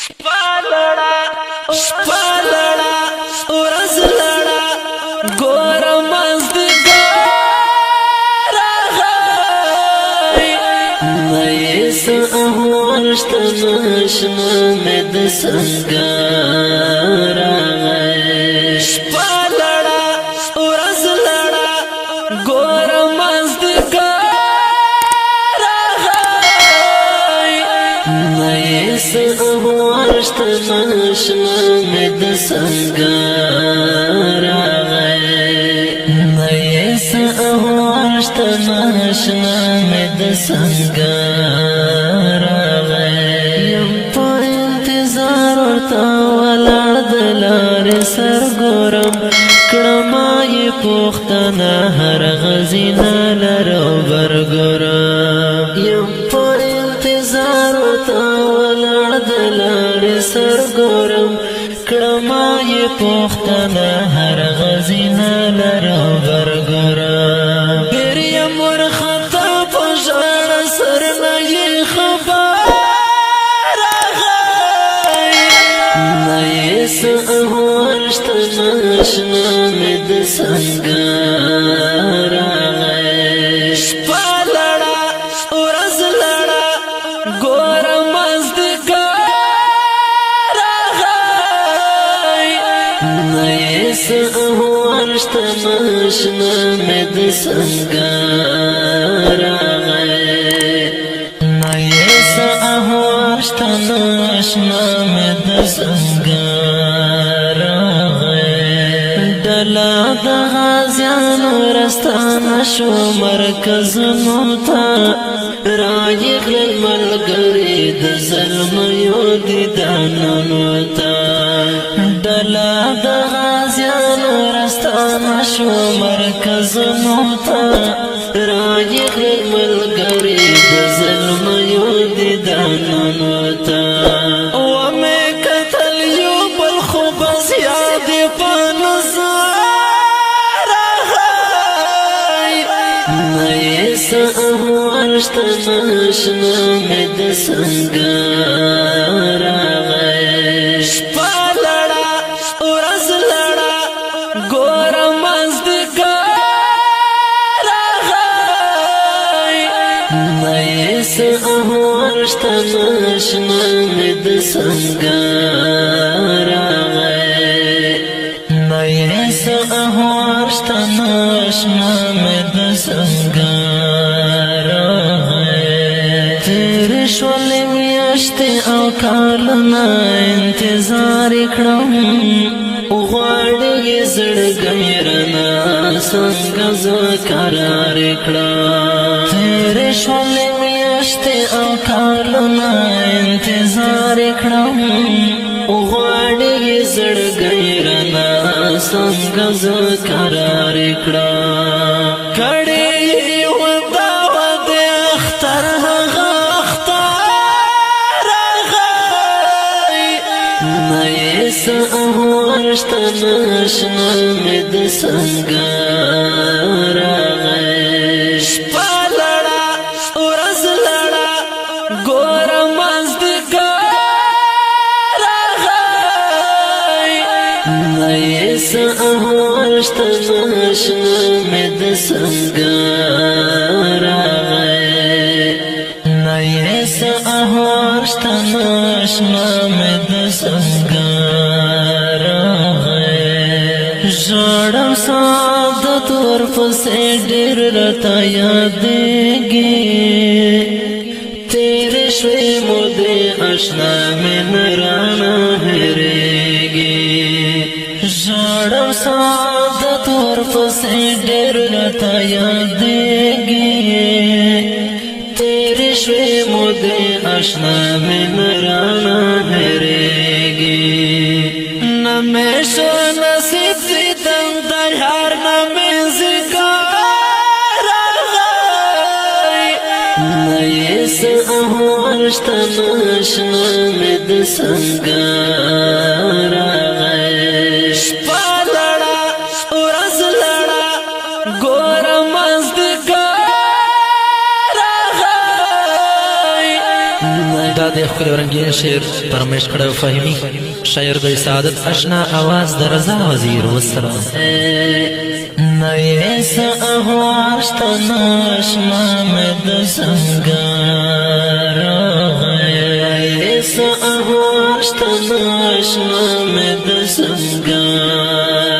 شپالړه شپالړه ورځ لړه ګور مزدګار راغی نایس احوالشت نشنا مې د سنګار راغی شپالړه ورځ لړه ګور مزدګار راغی نایس احوالشت نشنا مې د سنګار راغی نایس احوالشت نشنا مې د سنګار راغی یم په انتظار ورته ولاړ د لارې سر ګورم کړما یې پوښتنه هر غزینه لرو برګورم یم په انتظار ورته ولاړ د لارې سر ګورم کړما یې پوښتنه هر غزینه لرو برګورم پیر یم ورخطا په ژړه سر نه یې خبر راغی نایس احوالشت نشنا مې د سنګار راغی شپالړه ورځ لړه ګور مزدګار راغی نایس احوالشت نشنا مې د سنګار راغی نایس احوالشت نشنا مې د سنګار راغی ډلا د غازیانو رستانه شو مرکزونو ته راغلل ملګري د زلمیو دیدنونو ته ډلا د غازیانو رستانه شو مرکزونو ته راغلل ملګري د زلمیو دیدنونو ته ومې کتل یو بل خو بس یاد په نظر راغی نایس احوالشت نشنا مې د سنګار راغی شپالړه ورځ لړه ګور مزدګار راغی نایس احوالشت نشنا مې د سنګار راغی نایس احوالشت نشنا مې د سنګار راغی تیر شول میاشتې او کالونه انتظار کړم غواړي زړګی رانه څنګه زه قرار کړم تیر شول میاشتې او کالونه انتظار کړم غواړي زړګی رانه څنګه زه قرار کړم کړي ودا ود اختر هغه اختر راغی نایس احوالشت نشنا مې د سنګار راغی شپالړه ورځ لړه ګور مزدګار راغی نایس احوالشت نشنا مې د سنګار راغی نایس احوالشت نشنا مې د سنګار راغی ژړم سعادت ورپسې ډېر راته یادېږي تېرې شوې مودې اشنا مې نه رانه هېرېږي ژړم سعادت ورپسې ډېر راته یادېږي تېرې شوې مودې اشنا مې نه رانه هېرېږي نه مې شو نصیب دیدن د یار نه مې زګار راغی نایس احوالشت نشنا مې د سنګار راغی شپالړه ورځ لړه ګور مزدګار راغی خپل رنگین شعر فرمایش کړو فهمی شاعر د سعادت آشنا आवाज د رضا وزیر والسلام نویس احواشت ناشنا مد سنگار نویس احواشت ناشنا مد سنگار